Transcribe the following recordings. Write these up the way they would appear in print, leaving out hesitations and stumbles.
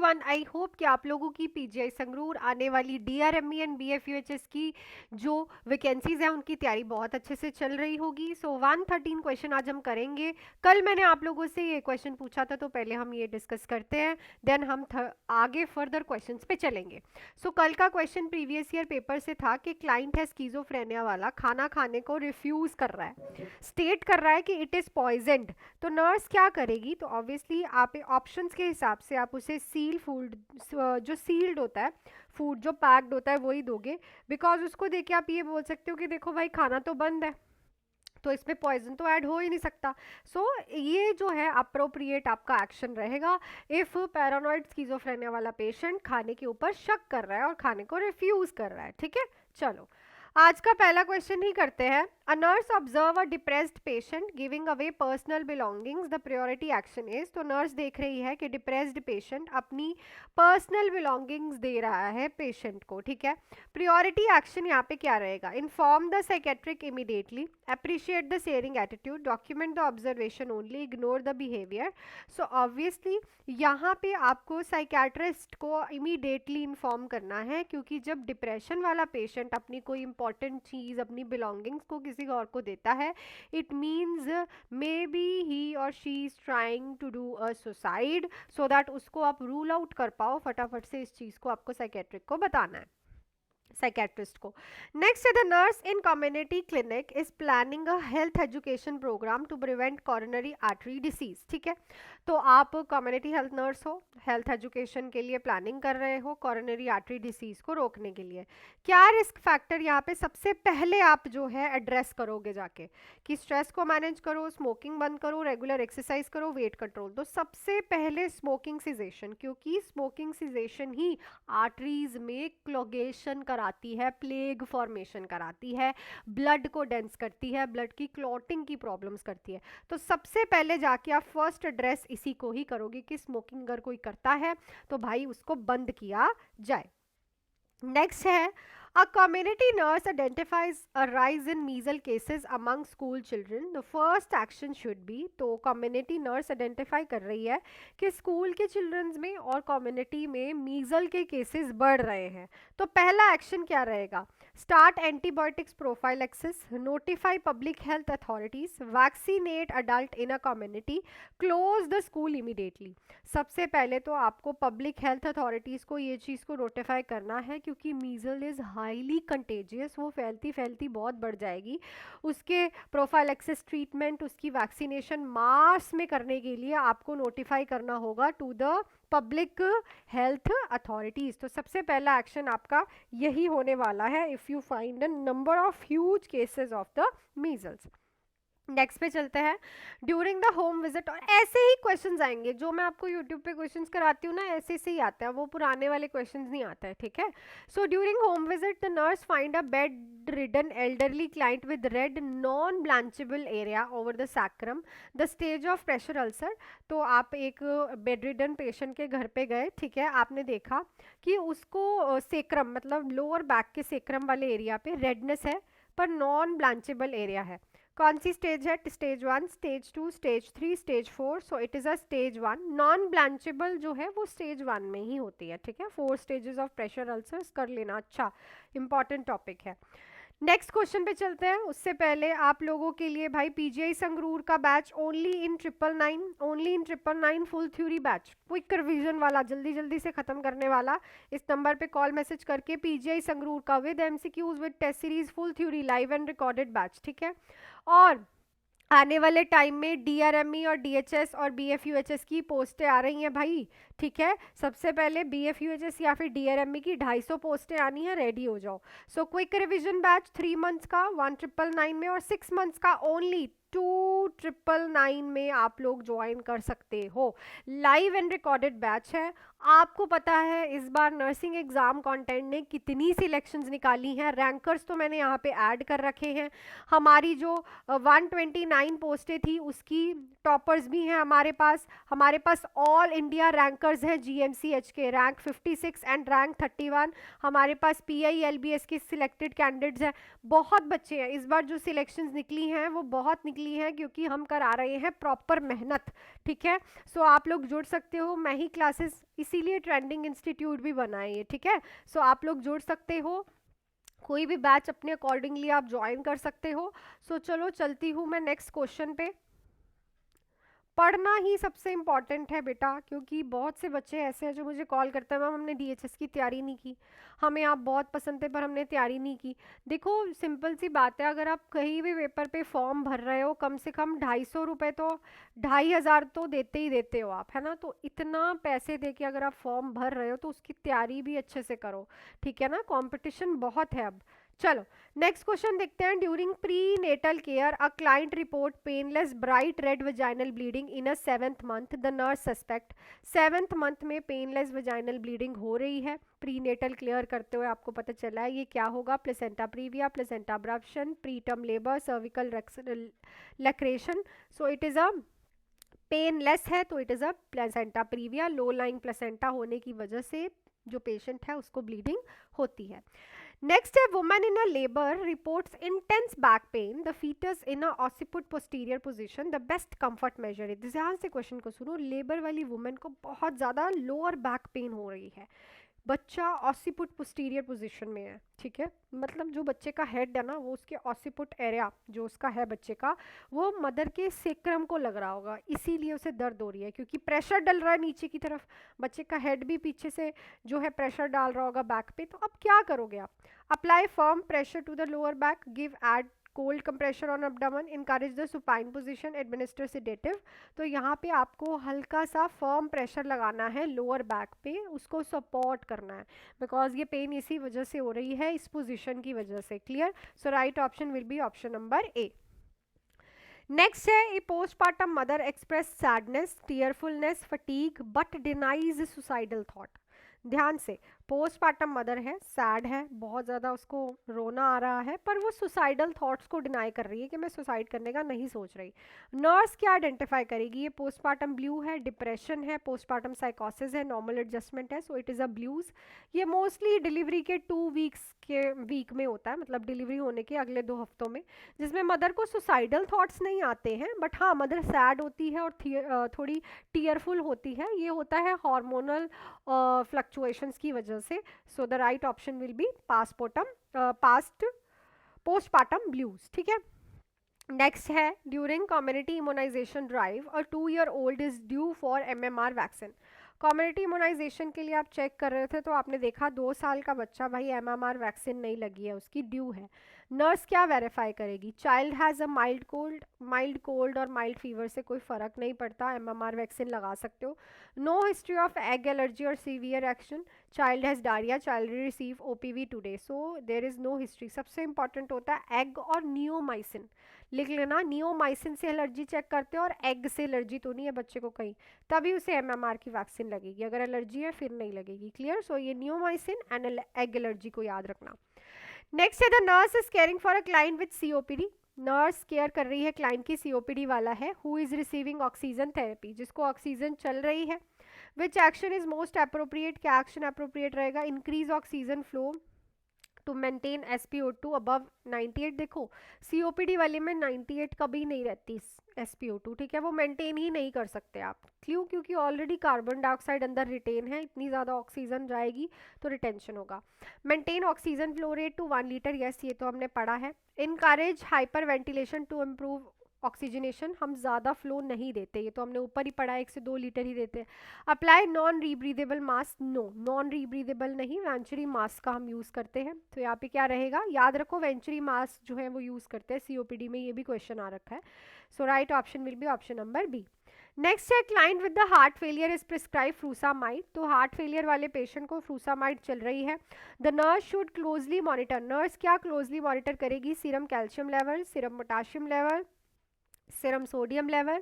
Everyone, I hope कि आप लोगों की पीजीआई संगरूर आने वाली डीआरएमई एंड बीएफयूएचएस की जो वैकेंसीज हैं उनकी तैयारी बहुत अच्छे से चल रही होगी। सो 113 क्वेश्चन आज हम करेंगे। कल मैंने आप लोगों से ये क्वेश्चन पूछा था, तो पहले हम ये डिस्कस करते हैं, देन हम आगे फर्दर क्वेश्चंस पे चलेंगे। सो कल का क्वेश्चन प्रीवियस ईयर पेपर से था कि क्लाइंट है स्किज़ोफ्रेनिया वाला, खाना खाने को रिफ्यूज कर रहा है, स्टेट कर रहा है कि इट इज़ पॉइजनड। तो नर्स क्या करेगी? तो ऑब्वियसली आप ऑप्शंस के हिसाब से आप उसे सील फूड, जो सील्ड होता है फूड, जो पैक्ड होता है, वही दोगे। बिकॉज उसको देख के आप ये बोल सकते हो कि देखो भाई खाना तो बंद है, तो इसमें पॉइजन तो ऐड हो ही नहीं सकता। सो ये जो है अप्रोप्रिएट आपका एक्शन रहेगा इफ़ पैरानॉइड स्किज़ोफ्रेनिया वाला पेशेंट खाने के ऊपर शक कर रहा है और खाने को रिफ्यूज़ कर रहा है। ठीक है, चलो आज का पहला क्वेश्चन ही करते हैं। A nurse observe a depressed patient giving away personal belongings, the priority action is. तो नर्स देख रही है कि डिप्रेस्ड पेशेंट अपनी पर्सनल बिलोंगिंग्स दे रहा है पेशेंट को। ठीक है, प्रायोरिटी एक्शन यहाँ पे क्या रहेगा? Inform the psychiatric immediately, appreciate the sharing attitude, document the observation only, ignore the behaviour. So obviously यहाँ पे आपको साइकेट्रिस्ट को इमीडिएटली इन्फॉर्म करना है, क्योंकि जब डिप्रेशन वाला पेशेंट अपनी कोई इंपॉर्टेंट चीज़, अपनी बिलोंगिंग्स को किसी और को देता है, it means may be he और she is trying to do a suicide, so that उसको आप रूल आउट कर पाओ फटाफट से। इस चीज़ को आपको साइकेट्रिक को बताना है, साइकेट्रिस्ट को। नेक्स्ट है the nurse in community clinic is planning a health education program to prevent coronary artery disease. ठीक है, तो आप कम्युनिटी हेल्थ नर्स हो, हेल्थ एजुकेशन के लिए प्लानिंग कर रहे हो कॉरोनरी आर्टरी डिसीज को रोकने के लिए। क्या रिस्क फैक्टर यहाँ पे सबसे पहले आप जो है एड्रेस करोगे जाके कि स्ट्रेस को मैनेज करो, स्मोकिंग बंद करो, रेगुलर एक्सरसाइज करो, वेट कंट्रोल। तो सबसे पहले स्मोकिंग सीजेशन, क्योंकि स्मोकिंग सीजेशन ही आर्टरीज में क्लोगेशन कराती है, प्लेग फॉर्मेशन कराती है, ब्लड को डेंस करती है, ब्लड की क्लॉटिंग की प्रॉब्लम्स करती है। तो सबसे पहले जाके आप फर्स्ट एड्रेस इसी को ही करोगे कि स्मोकिंग अगर कोई करता है तो भाई उसको बंद किया जाए। नेक्स्ट है a community nurse identifies a rise in measles cases among school children. The first action should be, तो community nurse identify कर रही है कि स्कूल के चिल्ड्रंस में और कम्युनिटी में मीजल के केसेस बढ़ रहे हैं। तो पहला एक्शन क्या रहेगा? Start antibiotics prophylaxis, notify public health authorities, vaccinate adult in a community, close the school immediately. सबसे पहले तो आपको पब्लिक हेल्थ अथॉरिटीज़ को ये चीज़ को नोटिफाई करना है, क्योंकि मीजल इज़ हाईली कंटेजियस, वो फैलती फैलती बहुत बढ़ जाएगी। उसके प्रोफाइलैक्सिस ट्रीटमेंट, उसकी वैक्सीनेशन मास में करने के लिए आपको नोटिफाई करना होगा to the public health authorities. तो सबसे पहला एक्शन आपका यही होने वाला है if you find a number of huge cases of the measles. Next पे चलते हैं। ड्यूरिंग द होम विजिट, और ऐसे ही क्वेश्चंस आएंगे जो मैं आपको यूट्यूब पे क्वेश्चंस कराती हूँ ना, ऐसे से ही आता है, वो पुराने वाले क्वेश्चंस नहीं आता है। ठीक है, so during home visit the nurse find a bedridden elderly client with red non blanchable area over the sacrum, the stage of pressure ulcer. तो आप एक बेड रिडन पेशेंट के घर पे गए, ठीक है, आपने देखा कि उसको सेक्रम मतलब लोअर बैक के सेक्रम वाले एरिया पे रेडनेस है पर नॉन ब्लांचेबल एरिया है। कौन सी स्टेज है? Stage 1, stage 2, stage 3, stage 4। So it is a stage 1। Non blanchable जो है वो स्टेज 1 में ही होती है। ठीक है, 4 स्टेजेस ऑफ प्रेशर अल्सर्स कर लेना, अच्छा इंपॉर्टेंट टॉपिक है। नेक्स्ट क्वेश्चन पे चलते हैं। उससे पहले आप लोगों के लिए भाई पीजीआई संगरूर का बैच ओनली इन 999 full theory batch, quick revision वाला, जल्दी जल्दी से खत्म करने वाला। इस नंबर पे कॉल मैसेज करके पीजीआई संगरूर का with MCQs with test series full theory live and recorded batch. ठीक है, और आने वाले टाइम में डीआरएमई और डीएचएस और बीएफयूएचएस की पोस्टें आ रही हैं भाई। ठीक है, सबसे पहले बीएफयूएचएस या फिर डीआरएमई की 250 पोस्टें आनी है, रेडी हो जाओ। So quick revision batch 3 months का 1999 में, और 6 मंथ्स का ओनली 2999 में आप लोग ज्वाइन कर सकते हो। लाइव एंड रिकॉर्डेड बैच है। आपको पता है इस बार नर्सिंग एग्जाम कंटेंट ने कितनी सिलेक्शंस निकाली हैं, रैंकर्स तो मैंने यहाँ पे ऐड कर रखे हैं। हमारी जो 129 पोस्टें थी उसकी टॉपर्स भी हैं हमारे पास ऑल इंडिया रैंकर्स हैं जीएमसीएच के, रैंक 56 एंड रैंक 31। हमारे पास पीआईएलबीएस के सिलेक्टेड कैंडिडेट्स हैं। बहुत बच्चे हैं, इस बार जो सिलेक्शंस निकली हैं वो बहुत निकली ली है क्योंकि हम करा रहे हैं प्रॉपर मेहनत, ठीक है। सो आप लोग जुड़ सकते हो, मैं ही क्लासेस इसीलिए ट्रेंडिंग इंस्टीट्यूट भी बनाए है, ठीक है। सो आप लोग जुड़ सकते हो, कोई भी बैच अपने अकॉर्डिंगली आप ज्वाइन कर सकते हो। सो चलो चलती हूँ मैं नेक्स्ट क्वेश्चन पे। पढ़ना ही सबसे इम्पॉर्टेंट है बेटा, क्योंकि बहुत से बच्चे ऐसे हैं जो मुझे कॉल करते हैं, मैम हमने डीएचएस की तैयारी नहीं की, हमें आप बहुत पसंद थे पर हमने तैयारी नहीं की। देखो सिंपल सी बात है, अगर आप कहीं भी पेपर पे फॉर्म भर रहे हो, कम से कम 250 रुपये तो 2500 तो देते ही देते हो आप, है ना। तो इतना पैसे दे के अगर आप फॉर्म भर रहे हो तो उसकी तैयारी भी अच्छे से करो, ठीक है ना। कंपटीशन बहुत है अब। चलो नेक्स्ट क्वेश्चन देखते हैं। During prenatal care a client report painless bright red vaginal bleeding in a 7th month, the nurse suspect. 7th month में पेनलेस वेजाइनल ब्लीडिंग हो रही है, प्री नेटल क्लियर करते हुए आपको पता चला है, ये क्या होगा? Placenta previa, placenta abruption, preterm labour, cervical लैक्रेशन। So it is a painless है तो it is a placenta previa. Low lying placenta होने की वजह से जो पेशेंट है उसको ब्लीडिंग होती है। नेक्स्ट है, women in a labour reports intense back pain, the foetus in a occiput posterior position, the best comfort measure है। ध्यान से क्वेश्चन को सुनो, लेबर वाली वुमेन को बहुत ज़्यादा लोअर बैक पेन हो रही है, बच्चा ऑसिपुट पोस्टीरियर पोजीशन में है, ठीक है। मतलब जो बच्चे का हेड है ना, वो उसके ऑसिपुट एरिया जो उसका है बच्चे का, वो मदर के सेक्रम को लग रहा होगा, इसीलिए उसे दर्द हो रही है, क्योंकि प्रेशर डल रहा है नीचे की तरफ, बच्चे का हेड भी पीछे से जो है प्रेशर डाल रहा होगा बैक पे। तो अब क्या करोगे आप? Apply firm pressure to the lower back, give add cold compressor on abdomen, encourage the supine position, administer sedative. तो यहाँ पे आपको हल्का सा फर्म प्रेशर लगाना है लोअर बैक पे, उसको सपोर्ट करना है, बिकॉज ये पेन इसी वजह से हो रही है, इस पोजीशन की वजह से। Clear? So right option will be option number A. Next है, a postpartum mother express sadness, tearfulness, fatigue but denies suicidal thought. ध्यान से, पोस्टपार्टम मदर है, सैड है, बहुत ज़्यादा उसको रोना आ रहा है, पर वो सुसाइडल थॉट्स को डिनाई कर रही है कि मैं सुसाइड करने का नहीं सोच रही। नर्स क्या आइडेंटिफाई करेगी? ये पोस्टपार्टम ब्लू है, डिप्रेशन है, पोस्टपार्टम साइकोसिस है, नॉर्मल एडजस्टमेंट है, सो इट इज़ अ ब्लूज। ये मोस्टली डिलीवरी के 2 वीक्स के वीक में होता है, मतलब डिलीवरी होने के अगले 2 हफ्तों में, जिसमें मदर को सुसाइडल थॉट्स नहीं आते हैं, बट हाँ मदर सैड होती है और थोड़ी टीयरफुल होती है। ये होता है हार्मोनल फ्लक्चुएशंस की वजह से। So the right option will be postpartum blues, ठीक है। नेक्स्ट है, during community immunization drive a 2-year-old is due for MMR vaccine. Community immunization के लिए आप चेक कर रहे थे तो आपने देखा 2 साल का बच्चा, भाई MMR वैक्सीन नहीं लगी है, उसकी ड्यू है। नर्स क्या वेरीफाई करेगी? Child has a mild cold और माइल्ड फीवर से कोई फ़र्क नहीं पड़ता, MMR वैक्सीन लगा सकते हो। No history of egg allergy और severe action, child has diarrhoea, child receive OPV today, so there is no history. सबसे इंपॉर्टेंट होता है एग और नियोमाइसिन, लिख लेना। नियोमाइसिन से एलर्जी चेक करते हो और एग से एलर्जी तो नहीं है बच्चे को कहीं, तभी उसे MMR की वैक्सीन लगेगी, अगर एलर्जी है फिर नहीं लगेगी। क्लियर? सो ये नियोमाइसिन एंड एग एलर्जी को याद रखना। नेक्स्ट है, the nurse is caring for a client with COPD। Nurse care कर रही है क्लाइंट की COPD वाला है, who is receiving oxygen therapy, जिसको ऑक्सीजन चल रही है। Which action is most appropriate, क्या एक्शन अप्रोप्रिएट रहेगा? Increase oxygen flow to maintain SpO2 above 98। देखो COPD वाले में 98 कभी नहीं रहती SpO2, ठीक है, वो मेंटेन ही नहीं कर सकते आप। क्यों? क्योंकि ऑलरेडी कार्बन डाइऑक्साइड अंदर रिटेन है, इतनी ज़्यादा ऑक्सीजन जाएगी तो रिटेंशन होगा। Maintain oxygen flow rate to 1 litre, yes ये तो हमने पढ़ा है। Encourage hyper ventilation to improve oxygenation, हम ज़्यादा फ्लो नहीं देते, ये तो हमने ऊपर ही पढ़ा है, 1 से 2 लीटर ही देते हैं। Apply non rebreathable mask, no non rebreathable नहीं, वेंचुरी मास्क का हम यूज़ करते हैं। तो यहाँ पे क्या रहेगा? याद रखो वेंचुरी मास्क जो है वो यूज़ करते हैं COPD में, ये भी क्वेश्चन आ रखा है। So right option will be option number B. Next है, client with the heart failure is prescribe furosemide. तो हार्ट फेलियर वाले पेशेंट को फ्रूसामाइड चल रही है। The nurse should closely monitor, nurse क्या क्लोजली मॉनिटर करेगी? Serum calcium level, serum potassium level, serum sodium level,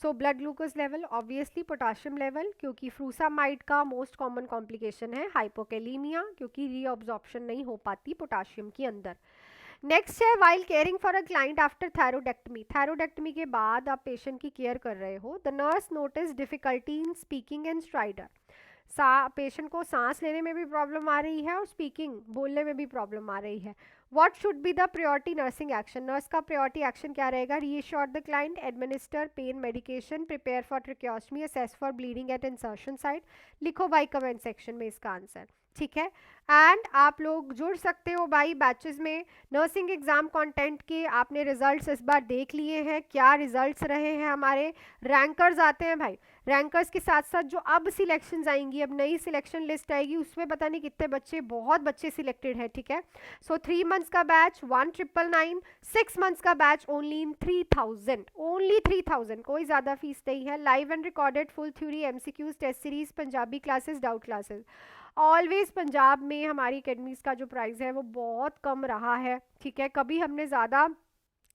so blood glucose level, obviously potassium level, क्योंकि फ्रूसामाइड का मोस्ट कॉमन कॉम्प्लिकेशन है हाइपोकेलीमिया, क्योंकि रीअब्जॉर्प्शन नहीं हो पाती पोटाशियम के अंदर। नेक्स्ट है, while caring for a client after thyroidectomy. Thyroidectomy के बाद आप पेशेंट की केयर कर रहे हो। The nurse notice difficulty in speaking and stridor, patient को सांस लेने में भी प्रॉब्लम आ रही है और स्पीकिंग बोलने में भी प्रॉब्लम आ रही है। What should be the priority nursing action? Nurse का priority action क्या रहेगा? Reassure the client, administer pain medication, prepare for tracheostomy, assess for bleeding at insertion site. लिखो भाई कमेंट सेक्शन में इसका आंसर, ठीक है। एंड आप लोग जुड़ सकते हो भाई बैचेस में। नर्सिंग एग्जाम कंटेंट के आपने रिजल्ट्स इस बार देख लिए हैं, क्या रिजल्ट्स रहे हैं हमारे। रैंकर्स आते हैं भाई, रैंकर्स के साथ साथ जो अब सिलेक्शंस आएंगी, अब नई सिलेक्शन लिस्ट आएगी, उसमें पता नहीं कितने बच्चे, बहुत बच्चे सिलेक्टेड हैं, ठीक है। सो 3 मंथ्स का बैच 1999, 6 मंथ्स का बैच ओनली इन 3000, ओनली 3000, कोई ज़्यादा फीस नहीं है। Live and recorded full theory MCQs test series Punjabi classes doubt classes. Always Punjab में हमारी अकेडमीज़ का जो प्राइस है वो बहुत कम रहा है, ठीक है। कभी हमने ज़्यादा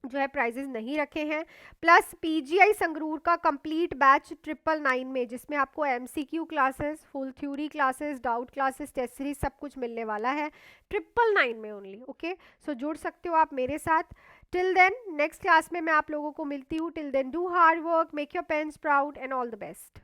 जो है प्राइजेस नहीं रखे हैं। प्लस पीजीआई संगरूर का कंप्लीट बैच 999 में, जिसमें आपको MCQ classes, full theory classes, doubt classes, test series सब कुछ मिलने वाला है 999 में ओनली। ओके, सो जुड़ सकते हो आप मेरे साथ। टिल देन नेक्स्ट क्लास में मैं आप लोगों को मिलती हूँ। Till then do hard work, make your parents proud and all the best.